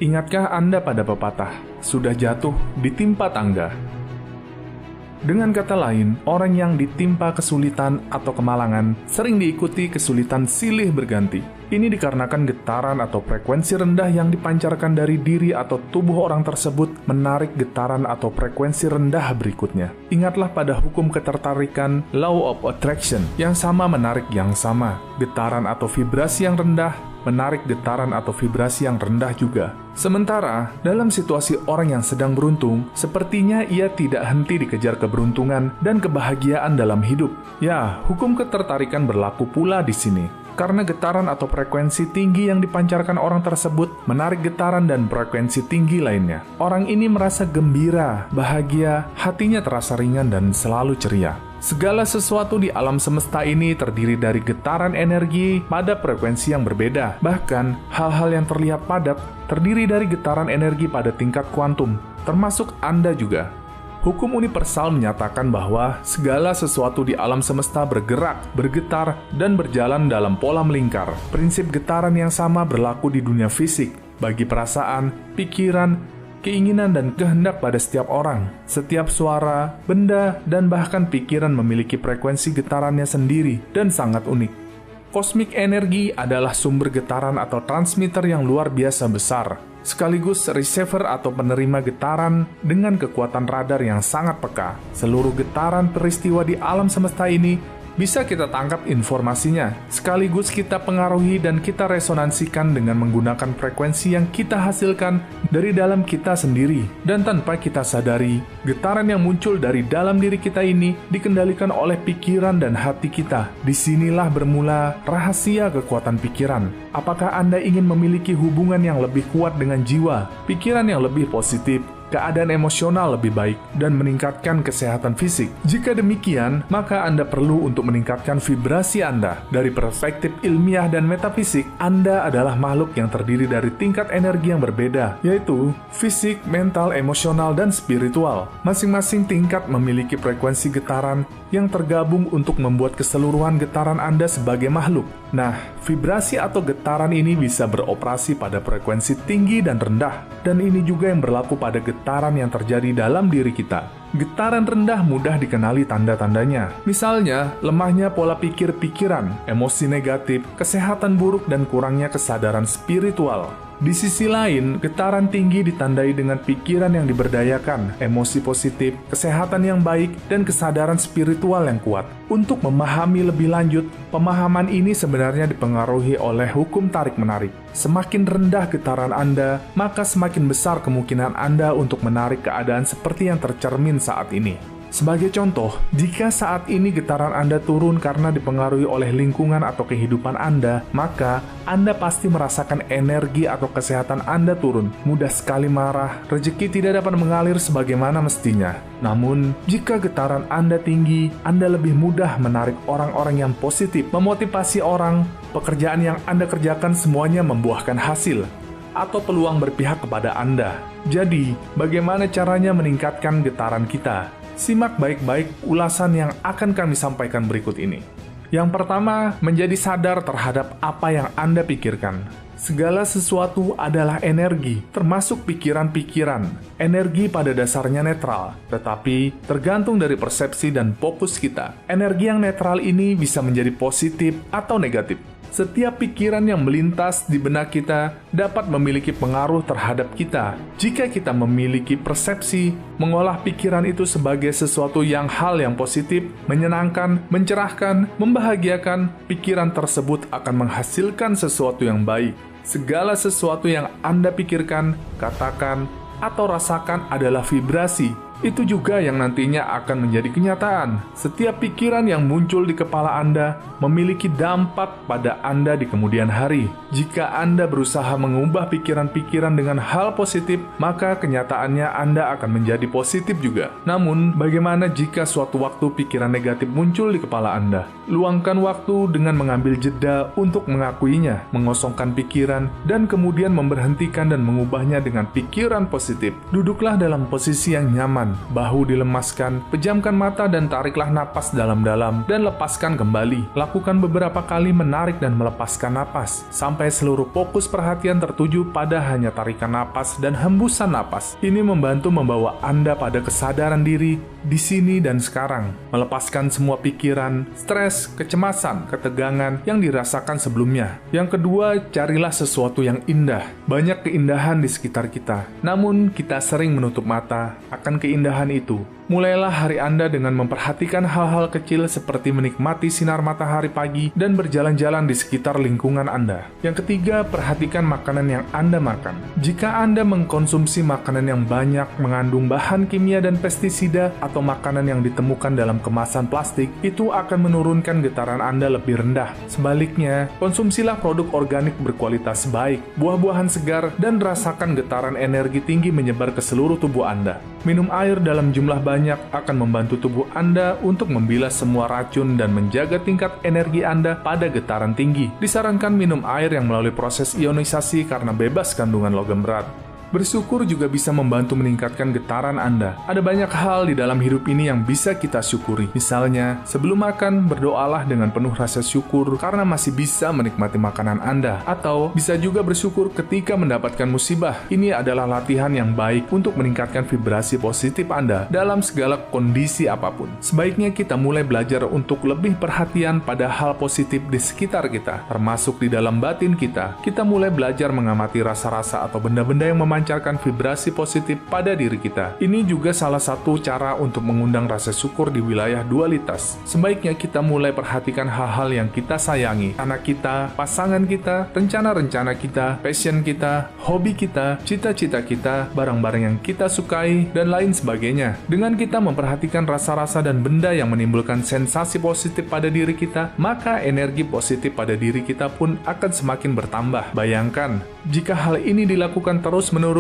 Ingatkah Anda pada pepatah, sudah jatuh ditimpa tangga? Dengan kata lain, orang yang ditimpa kesulitan atau kemalangan sering diikuti kesulitan silih berganti. Ini dikarenakan getaran atau frekuensi rendah yang dipancarkan dari diri atau tubuh orang tersebut menarik getaran atau frekuensi rendah berikutnya. Ingatlah pada hukum ketertarikan, law of attraction, yang sama menarik yang sama. Getaran atau vibrasi yang rendah menarik getaran atau vibrasi yang rendah juga. Sementara, dalam situasi orang yang sedang beruntung, sepertinya ia tidak henti dikejar keberuntungan dan kebahagiaan dalam hidup. Ya, hukum ketertarikan berlaku pula di sini. Karena getaran atau frekuensi tinggi yang dipancarkan orang tersebut menarik getaran dan frekuensi tinggi lainnya. Orang ini merasa gembira, bahagia, hatinya terasa ringan dan selalu ceria. Segala sesuatu di alam semesta ini terdiri dari getaran energi pada frekuensi yang berbeda. Bahkan, hal-hal yang terlihat padat terdiri dari getaran energi pada tingkat kuantum, termasuk Anda juga. Hukum universal menyatakan bahwa segala sesuatu di alam semesta bergerak, bergetar, dan berjalan dalam pola melingkar. Prinsip getaran yang sama berlaku di dunia fisik, bagi perasaan, pikiran, keinginan dan kehendak pada setiap orang. Setiap suara, benda, dan bahkan pikiran memiliki frekuensi getarannya sendiri dan sangat unik. Kosmik energi adalah sumber getaran atau transmitter yang luar biasa besar, sekaligus receiver atau penerima getaran dengan kekuatan radar yang sangat peka. Seluruh getaran peristiwa di alam semesta ini bisa kita tangkap informasinya, sekaligus kita pengaruhi dan kita resonansikan dengan menggunakan frekuensi yang kita hasilkan dari dalam kita sendiri. Dan tanpa kita sadari, getaran yang muncul dari dalam diri kita ini dikendalikan oleh pikiran dan hati kita. Disinilah bermula rahasia kekuatan pikiran. Apakah Anda ingin memiliki hubungan yang lebih kuat dengan jiwa, pikiran yang lebih positif, keadaan emosional lebih baik, dan meningkatkan kesehatan fisik? Jika demikian, maka Anda perlu untuk meningkatkan vibrasi Anda. Dari perspektif ilmiah dan metafisik, Anda adalah makhluk yang terdiri dari tingkat energi yang berbeda, yaitu fisik, mental, emosional, dan spiritual. Masing-masing tingkat memiliki frekuensi getaran yang tergabung untuk membuat keseluruhan getaran Anda sebagai makhluk. Nah, vibrasi atau getaran ini bisa beroperasi pada frekuensi tinggi dan rendah, dan ini juga yang berlaku pada getaran yang terjadi dalam diri kita. Getaran rendah mudah dikenali tanda-tandanya. Misalnya, lemahnya pola pikir pikiran, emosi negatif, kesehatan buruk, dan kurangnya kesadaran spiritual. Di sisi lain, getaran tinggi ditandai dengan pikiran yang diberdayakan, emosi positif, kesehatan yang baik, dan kesadaran spiritual yang kuat. Untuk memahami lebih lanjut, pemahaman ini sebenarnya dipengaruhi oleh hukum tarik-menarik. Semakin rendah getaran Anda, maka semakin besar kemungkinan Anda untuk menarik keadaan seperti yang tercermin saat ini. Sebagai contoh, jika saat ini getaran Anda turun karena dipengaruhi oleh lingkungan atau kehidupan Anda, maka Anda pasti merasakan energi atau kesehatan Anda turun. Mudah sekali marah, rezeki tidak dapat mengalir sebagaimana mestinya. Namun, jika getaran Anda tinggi, Anda lebih mudah menarik orang-orang yang positif, memotivasi orang, pekerjaan yang Anda kerjakan semuanya membuahkan hasil, atau peluang berpihak kepada Anda. Jadi, bagaimana caranya meningkatkan getaran kita? Simak baik-baik ulasan yang akan kami sampaikan berikut ini. Yang pertama, menjadi sadar terhadap apa yang Anda pikirkan. Segala sesuatu adalah energi, termasuk pikiran-pikiran. Energi pada dasarnya netral, tetapi tergantung dari persepsi dan fokus kita. Energi yang netral ini bisa menjadi positif atau negatif. Setiap pikiran yang melintas di benak kita dapat memiliki pengaruh terhadap kita. Jika kita memiliki persepsi, mengolah pikiran itu sebagai sesuatu yang hal yang positif, menyenangkan, mencerahkan, membahagiakan, pikiran tersebut akan menghasilkan sesuatu yang baik. Segala sesuatu yang Anda pikirkan, katakan, atau rasakan adalah vibrasi. Itu juga yang nantinya akan menjadi kenyataan. Setiap pikiran yang muncul di kepala Anda memiliki dampak pada Anda di kemudian hari. Jika Anda berusaha mengubah pikiran-pikiran dengan hal positif, maka kenyataannya Anda akan menjadi positif juga. Namun, bagaimana jika suatu waktu pikiran negatif muncul di kepala Anda? Luangkan waktu dengan mengambil jeda untuk mengakuinya, mengosongkan pikiran, dan kemudian memberhentikan dan mengubahnya dengan pikiran positif. Duduklah dalam posisi yang nyaman. pelan, bahu dilemaskan, pejamkan mata dan tariklah napas dalam-dalam dan lepaskan kembali. Lakukan beberapa kali menarik dan melepaskan napas, sampai seluruh fokus perhatian tertuju pada hanya tarikan napas dan hembusan napas. Ini membantu membawa Anda pada kesadaran diri di sini dan sekarang, melepaskan semua pikiran, stres, kecemasan, ketegangan yang dirasakan sebelumnya. Yang kedua, carilah sesuatu yang indah. Banyak keindahan di sekitar kita, namun kita sering menutup mata akan keindahan itu. Mulailah hari Anda dengan memperhatikan hal-hal kecil seperti menikmati sinar matahari pagi dan berjalan-jalan di sekitar lingkungan Anda. Yang ketiga, perhatikan makanan yang Anda makan. Jika Anda mengkonsumsi makanan yang banyak mengandung bahan kimia dan pestisida atau makanan yang ditemukan dalam kemasan plastik, itu akan menurunkan getaran Anda lebih rendah. Sebaliknya, konsumsilah produk organik berkualitas baik, buah-buahan segar, dan rasakan getaran energi tinggi menyebar ke seluruh tubuh Anda. Minum air dalam jumlah banyak akan membantu tubuh Anda untuk membilas semua racun dan menjaga tingkat energi Anda pada getaran tinggi. Disarankan minum air yang melalui proses ionisasi karena bebas kandungan logam berat. Bersyukur juga bisa membantu meningkatkan getaran Anda. Ada banyak hal di dalam hidup ini yang bisa kita syukuri. Misalnya, sebelum makan, berdoalah dengan penuh rasa syukur karena masih bisa menikmati makanan Anda. Atau, bisa juga bersyukur ketika mendapatkan musibah. Ini adalah latihan yang baik untuk meningkatkan vibrasi positif Anda dalam segala kondisi apapun. Sebaiknya kita mulai belajar untuk lebih perhatian pada hal positif di sekitar kita, termasuk di dalam batin kita. Kita mulai belajar mengamati rasa-rasa atau benda-benda yang memancarkan vibrasi positif pada diri kita. Ini juga salah satu cara untuk mengundang rasa syukur di wilayah dualitas. Sebaiknya kita mulai perhatikan hal-hal yang kita sayangi, anak kita, pasangan kita, rencana-rencana kita, passion kita, hobi kita, cita-cita kita, barang-barang yang kita sukai, dan lain sebagainya. Dengan kita memperhatikan rasa-rasa dan benda yang menimbulkan sensasi positif pada diri kita, maka energi positif pada diri kita pun akan semakin bertambah. Bayangkan, jika hal ini dilakukan terus-menerus,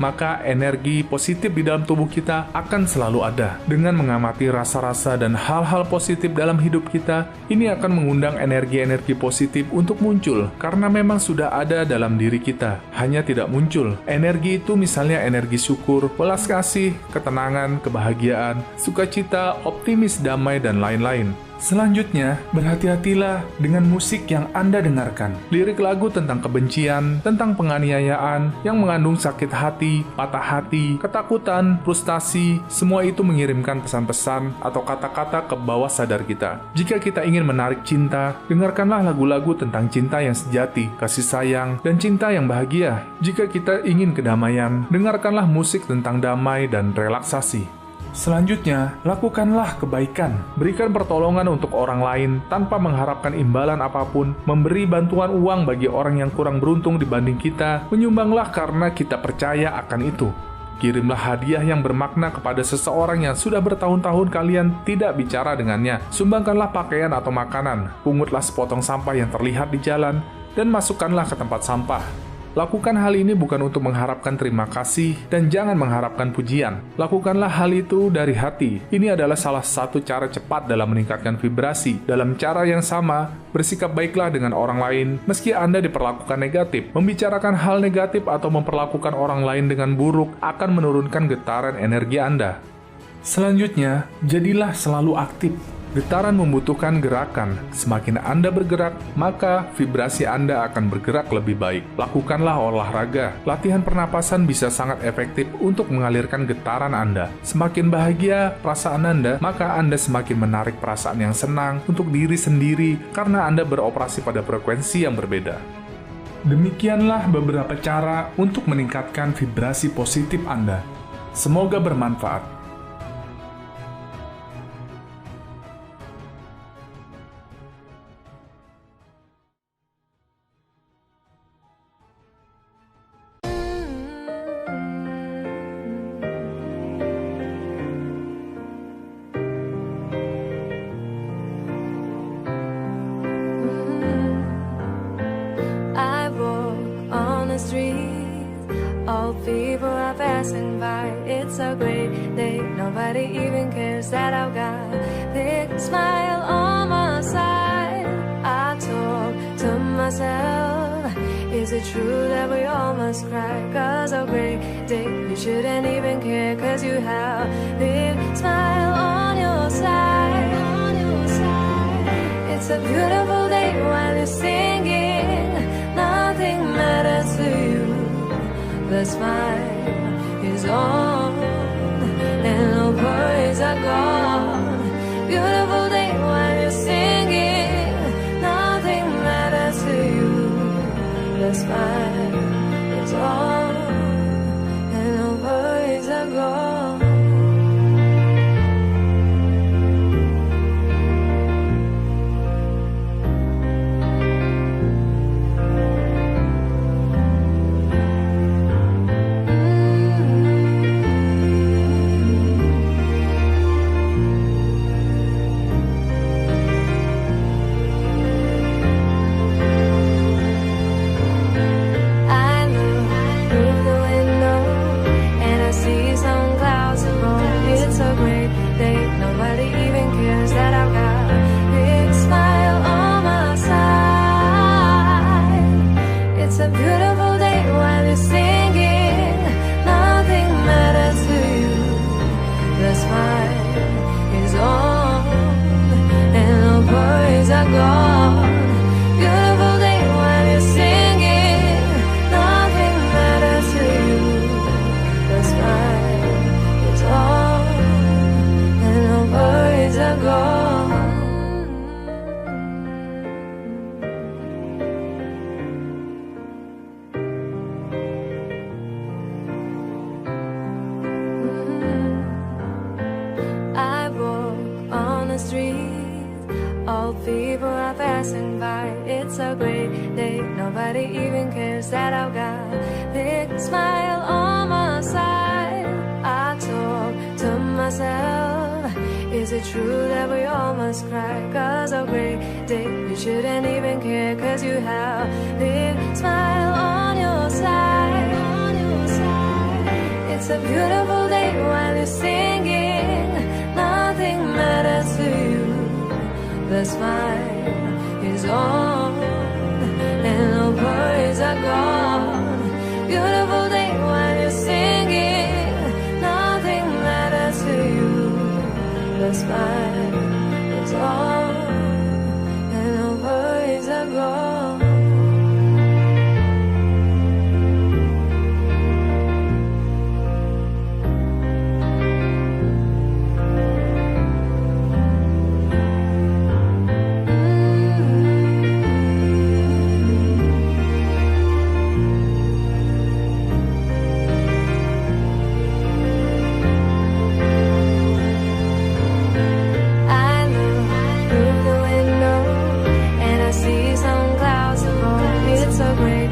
maka energi positif di dalam tubuh kita akan selalu ada. Dengan mengamati rasa-rasa dan hal-hal positif dalam hidup kita, ini akan mengundang energi-energi positif untuk muncul, karena memang sudah ada dalam diri kita, hanya tidak muncul. Energi itu misalnya energi syukur, welas kasih, ketenangan, kebahagiaan, sukacita, optimis, damai, dan lain-lain. Selanjutnya, berhati-hatilah dengan musik yang Anda dengarkan. Lirik lagu tentang kebencian, tentang penganiayaan, yang mengandung sakit hati, patah hati, ketakutan, frustasi, semua itu mengirimkan pesan-pesan atau kata-kata ke bawah sadar kita. Jika kita ingin menarik cinta, dengarkanlah lagu-lagu tentang cinta yang sejati, kasih sayang, dan cinta yang bahagia. Jika kita ingin kedamaian, dengarkanlah musik tentang damai dan relaksasi. Selanjutnya, lakukanlah kebaikan. Berikan pertolongan untuk orang lain tanpa mengharapkan imbalan apapun. Memberi bantuan uang bagi orang yang kurang beruntung dibanding kita. Menyumbanglah karena kita percaya akan itu. Kirimlah hadiah yang bermakna kepada seseorang yang sudah bertahun-tahun kalian tidak bicara dengannya. Sumbangkanlah pakaian atau makanan. Pungutlah sepotong sampah yang terlihat di jalan dan masukkanlah ke tempat sampah. Lakukan hal ini bukan untuk mengharapkan terima kasih dan jangan mengharapkan pujian. Lakukanlah hal itu dari hati. Ini adalah salah satu cara cepat dalam meningkatkan vibrasi. Dalam cara yang sama, bersikap baiklah dengan orang lain meski Anda diperlakukan negatif. Membicarakan hal negatif atau memperlakukan orang lain dengan buruk akan menurunkan getaran energi Anda. Selanjutnya, jadilah selalu aktif. Getaran membutuhkan gerakan. Semakin Anda bergerak, maka vibrasi Anda akan bergerak lebih baik. Lakukanlah olahraga. Latihan pernapasan bisa sangat efektif untuk mengalirkan getaran Anda. Semakin bahagia perasaan Anda, maka Anda semakin menarik perasaan yang senang untuk diri sendiri karena Anda beroperasi pada frekuensi yang berbeda. Demikianlah beberapa cara untuk meningkatkan vibrasi positif Anda. Semoga bermanfaat. All people are passing by. It's a great day. Nobody even cares that I've got a big smile on my side. I talk to myself. Is it true that we all must cry? 'Cause a great day, you shouldn't even care, 'cause you have a big smile on your side. It's a beautiful day when you're singing. Nothing matters to you. The smile is on and no worries are gone. Beautiful day when you're singing. Nothing matters to you. The smile is on and no worries are gone. All people are passing by. It's a great day. Nobody even cares that I've got a big smile on my side. I talk to myself. Is it true that we all must cry? 'Cause a great day, you shouldn't even care, 'cause you have a big smile on your side. It's a beautiful day when you're singing. Nothing matters to you. The smile is on and no worries are gone. Beautiful day when you're singing. Nothing matters to you. The smile is on and no worries are gone. It's a great